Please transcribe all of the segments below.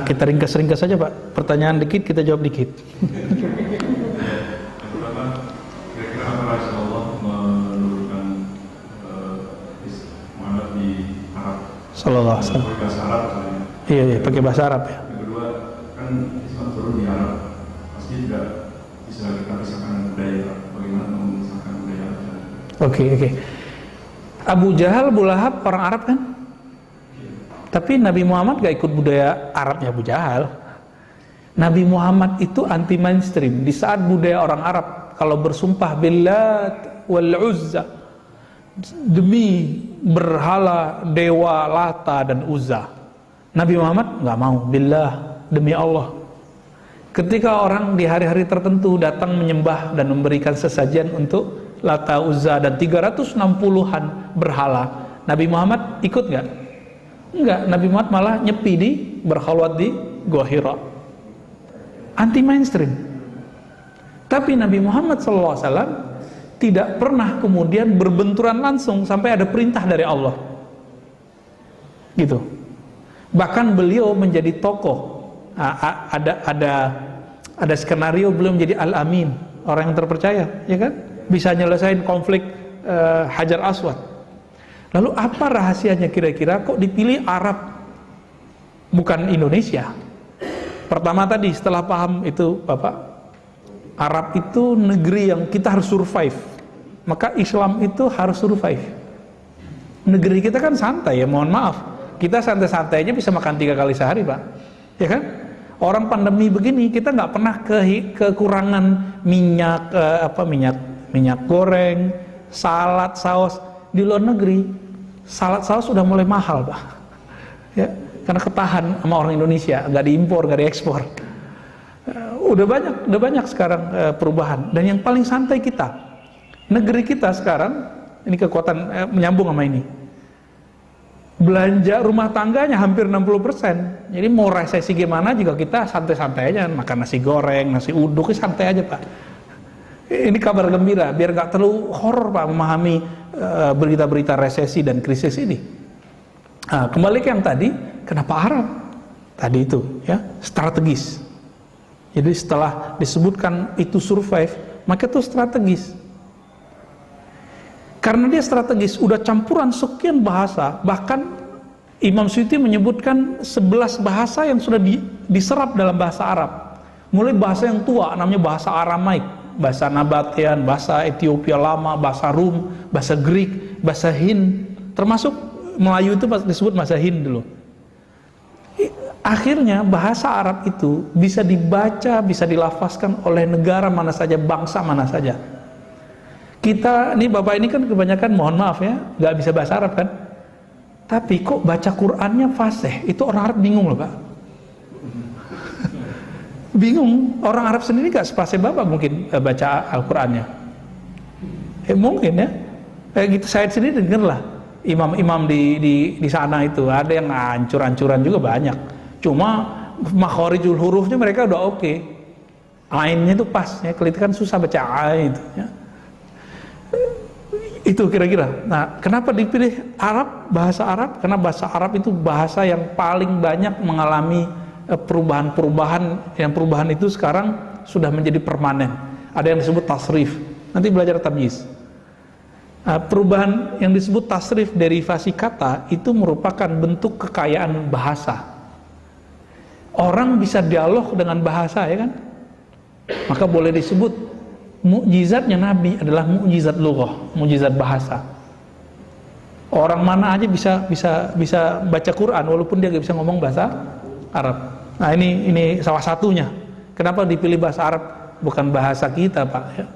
kita ringkas-ringkas saja Pak. Pertanyaan dikit, kita jawab dikit. Kira-kira apa Rasulullah menurunkan Muhammad di Arab? Sallallahu alaihi wasallam. Pakai bahasa Arab misalnya. Iya, pakai bahasa Arab ya. Yang kedua, kan Islam turun di Arab. Pasti juga bisa kita pisahkan budaya Arab. Bagaimana memisahkan budaya Arab? Oke. Abu Jahal, Abu Lahab orang Arab kan? Tapi Nabi Muhammad gak ikut budaya Arabnya Abu Jahal. Nabi Muhammad itu anti mainstream. Di saat budaya orang Arab, kalau bersumpah billat wal uzza, demi berhala dewa Lata dan Uzza, Nabi Muhammad gak mau. Billah, demi Allah. Ketika orang di hari-hari tertentu datang menyembah dan memberikan sesajian untuk Lata, Uzza dan 360-an berhala, Nabi Muhammad ikut gak? Enggak, Nabi Muhammad malah nyepi di berkhalwat di Gua Hira. Anti mainstream. Tapi Nabi Muhammad SAW tidak pernah kemudian berbenturan langsung sampai ada perintah dari Allah. Gitu. Bahkan beliau menjadi tokoh. Ada skenario beliau menjadi Al-Amin, orang yang terpercaya, ya kan? Bisa nyelesain konflik Hajar Aswad. Lalu apa rahasianya kira-kira kok dipilih Arab bukan Indonesia? Pertama tadi setelah paham itu Bapak, Arab itu negeri yang kita harus survive. Maka Islam itu harus survive. Negeri kita kan santai ya, mohon maaf. Kita santai-santai aja bisa makan 3 kali sehari Pak. Ya kan? Orang pandemi begini kita nggak pernah kekurangan minyak minyak goreng, salad, saus. Di luar negeri salad saus sudah mulai mahal Pak, ya, karena ketahan sama orang Indonesia, nggak diimpor, nggak diekspor. Udah banyak sekarang perubahan. Dan yang paling santai kita, negeri kita sekarang ini kekuatan menyambung sama ini, belanja rumah tangganya hampir 60%. Jadi mau resesi gimana juga kita santai-santai aja, makan nasi goreng, nasi uduk, santai aja Pak. Ini kabar gembira, biar nggak terlalu horor Pak memahami berita-berita resesi dan krisis ini. Nah, kembali ke yang tadi, kenapa Arab? Tadi itu, ya, strategis. Jadi setelah disebutkan itu survive, maka itu strategis. Karena dia strategis, udah campuran sekian bahasa, bahkan Imam Suyuti menyebutkan 11 bahasa yang sudah diserap dalam bahasa Arab. Mulai bahasa yang tua, namanya bahasa Aramaik, bahasa Nabatian, bahasa Ethiopia lama, bahasa Rum, bahasa Greek, bahasa Hind, termasuk Melayu itu disebut bahasa Hind dulu. Akhirnya bahasa Arab itu bisa dibaca, bisa dilafazkan oleh negara mana saja, bangsa mana saja. Kita, ini Bapak ini kan kebanyakan, mohon maaf ya, nggak bisa bahasa Arab kan? Tapi kok baca Qurannya fasih, itu orang Arab bingung loh Pak. Bingung, orang Arab sendiri gak sepasih Bapak mungkin baca Al-Qurannya. Mungkin ya. Gitu saya sendiri denger lah, imam-imam di sana itu ada yang hancur-hancuran juga banyak. Cuma makhorijul hurufnya mereka udah oke. Ainnya itu pas ya, kelihatan susah baca ain itu ya. Itu kira-kira. Nah, kenapa dipilih Arab, bahasa Arab? Karena bahasa Arab itu bahasa yang paling banyak mengalami perubahan-perubahan, yang perubahan itu sekarang sudah menjadi permanen. Ada yang disebut tasrif, nanti belajar tamyiz. Perubahan yang disebut tasrif, derivasi kata, itu merupakan bentuk kekayaan bahasa. Orang bisa dialog dengan bahasa, ya kan? Maka boleh disebut mukjizatnya Nabi adalah mukjizat lughah, mukjizat bahasa. Orang mana aja bisa baca Quran walaupun dia nggak bisa ngomong bahasa Arab. Nah ini salah satunya. Kenapa dipilih bahasa Arab bukan bahasa kita Pak? Ya.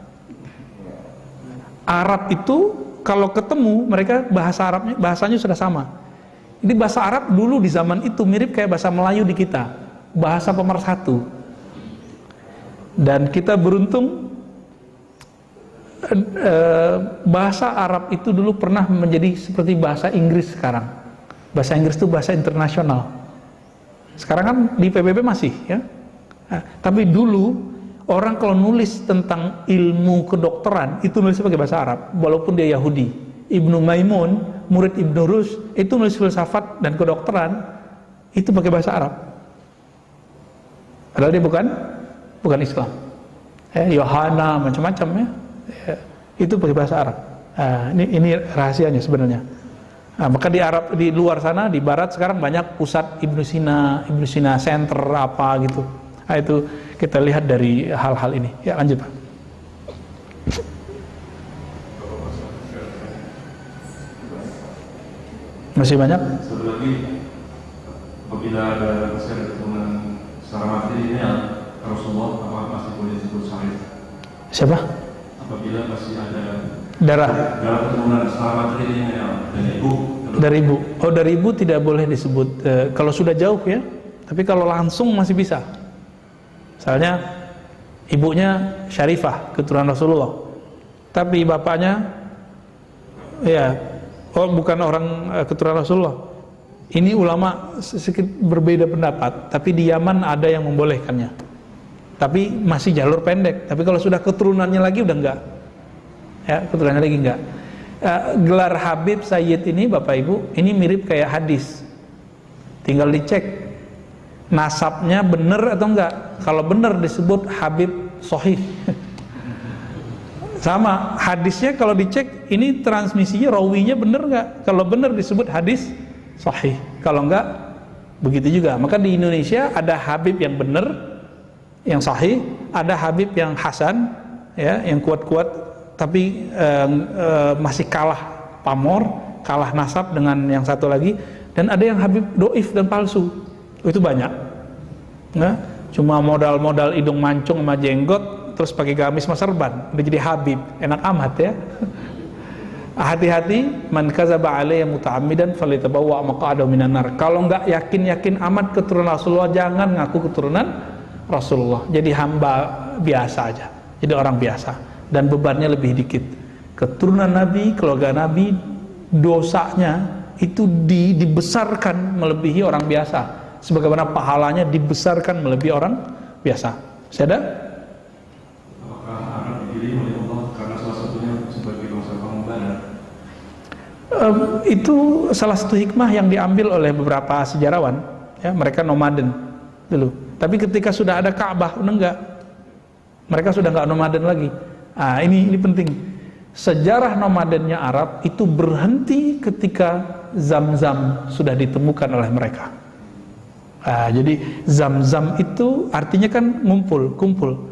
Arab itu kalau ketemu mereka bahasanya sudah sama. Ini bahasa Arab dulu di zaman itu mirip kayak bahasa Melayu di kita, bahasa pemersatu. Dan kita beruntung bahasa Arab itu dulu pernah menjadi seperti bahasa Inggris sekarang. Bahasa Inggris itu bahasa internasional. Sekarang kan di PBB masih ya. Nah, tapi dulu orang kalau nulis tentang ilmu kedokteran itu nulisnya pakai bahasa Arab walaupun dia Yahudi. Ibnu Maimun, murid Ibnu Rushd, itu nulis filsafat dan kedokteran itu pakai bahasa Arab. Padahal dia bukan Islam. Yohana macam-macam ya. Itu bahasa Arab. Ini rahasianya sebenarnya. Maka di Arab, di luar sana, di Barat sekarang banyak pusat Ibnu Sina Center apa gitu. Itu kita lihat dari hal-hal ini. Ya, lanjut Pak. Masih banyak? Satu lagi, apabila ada keturunan secara materi ini Rasulullah, apa masih boleh disebut sahih? Siapa? Apabila masih ada darah keturunan secara materi ini dari ibu. Dari ibu. Oh, dari ibu tidak boleh disebut kalau sudah jauh ya. Tapi kalau langsung masih bisa. Misalnya ibunya Syarifah, keturunan Rasulullah. Tapi bapaknya ya, bukan orang keturunan Rasulullah. Ini ulama sedikit berbeda pendapat, tapi di Yaman ada yang membolehkannya. Tapi masih jalur pendek. Tapi kalau sudah keturunannya lagi udah enggak. Ya, keturunannya lagi enggak. Gelar Habib Sayyid ini Bapak Ibu, ini mirip kayak hadis. Tinggal dicek nasabnya benar atau enggak. Kalau benar disebut Habib Sahih. Sama hadisnya kalau dicek ini transmisinya rawinya benar enggak. Kalau benar disebut hadis sahih. Kalau enggak begitu juga. Maka di Indonesia ada Habib yang benar, yang sahih, ada Habib yang hasan ya, yang kuat-kuat tapi masih kalah pamor, kalah nasab dengan yang satu lagi, dan ada yang Habib doif dan palsu. Itu banyak. Nah, cuma modal hidung mancung sama jenggot terus pakai gamis sama serban udah jadi Habib, enak amat ya. Hati-hati, man kadzaba alayya muta'ammidan falyatabawwa maq'adahu minan nar. Kalau enggak yakin amat keturunan Rasulullah, jangan ngaku keturunan Rasulullah. Jadi hamba biasa aja. Jadi orang biasa dan bebannya lebih dikit. Keturunan Nabi, keluarga Nabi, dosanya itu dibesarkan melebihi orang biasa. Sebagaimana pahalanya dibesarkan melebihi orang biasa. Saya ada? Apakah Arab dipilih oleh Allah karena salah satunya sebagai bangsa pengembara? Itu salah satu hikmah yang diambil oleh beberapa sejarawan ya, mereka nomaden dulu. Tapi ketika sudah ada Ka'bah, udah enggak. Mereka sudah enggak nomaden lagi. Ini penting. Sejarah nomadennya Arab itu berhenti ketika Zam-Zam sudah ditemukan oleh mereka. Jadi Zam-Zam itu artinya kan kumpul.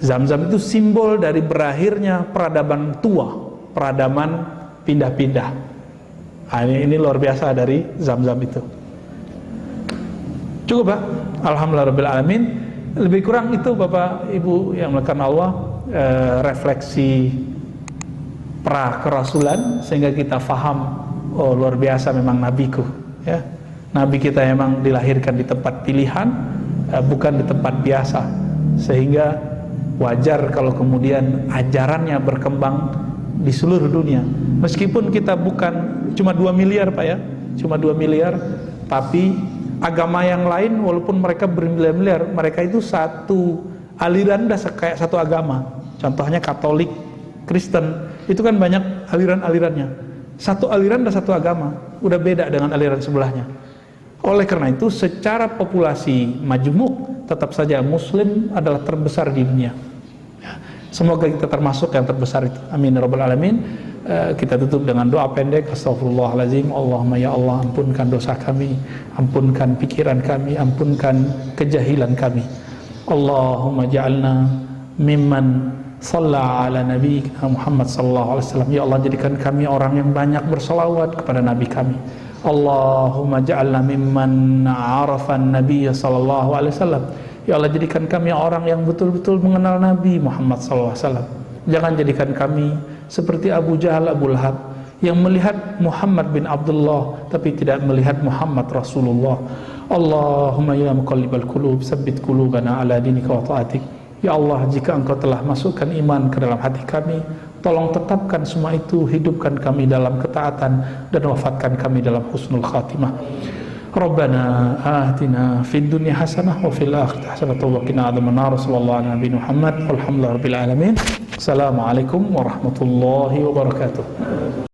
Zam-Zam itu simbol dari berakhirnya peradaban tua, peradaban pindah-pindah. Ini luar biasa dari Zam-Zam itu. Cukup Pak? Alhamdulillahirabbil alamin. Lebih kurang itu Bapak Ibu yang melakukan Allah, refleksi pra kerasulan sehingga kita faham, oh luar biasa memang nabiku ya. Nabi kita memang dilahirkan di tempat pilihan, bukan di tempat biasa, sehingga wajar kalau kemudian ajarannya berkembang di seluruh dunia. Meskipun kita bukan cuma 2 miliar Pak ya, cuma 2 miliar, tapi agama yang lain walaupun mereka bermiliar-miliar, mereka itu satu aliran kayak satu agama. Contohnya Katolik, Kristen, itu kan banyak aliran-alirannya. Satu aliran dan satu agama, udah beda dengan aliran sebelahnya. Oleh karena itu secara populasi majmuk tetap saja Muslim adalah terbesar di dunia. Semoga kita termasuk yang terbesar itu. Amin ya rabbal alamin. Kita tutup dengan doa pendek. Astaghfirullahaladzim. Allahumma ya Allah, ampunkan dosa kami, ampunkan pikiran kami, ampunkan kejahilan kami. Allahumma ja'alna mimman shalla ala nabiyyina Muhammad sallallahu alaihi wasallam. Ya Allah, jadikan kami orang yang banyak berselawat kepada nabi kami. Allahumma ja'alna mimman arafan nabiyya sallallahu alaihi wasallam. Ya Allah, jadikan kami orang yang betul-betul mengenal Nabi Muhammad sallallahu alaihi wasallam. Jangan jadikan kami seperti Abu Jahal, Abu Lahab yang melihat Muhammad bin Abdullah tapi tidak melihat Muhammad Rasulullah. Allahumma ya muqallibal qulub, tsabbit qulubana ala dinika wa ta'atik. Ya Allah, jika Engkau telah masukkan iman ke dalam hati kami, tolong tetapkan semua itu, hidupkan kami dalam ketaatan dan wafatkan kami dalam husnul khatimah. Rabbana atina fid dunya hasanah wa fil akhirati hasanah wa qina adzabannar. Sallallahu alaihi nabi Muhammad walhamdulillahirabbil alamin. Assalamualaikum warahmatullahi wabarakatuh.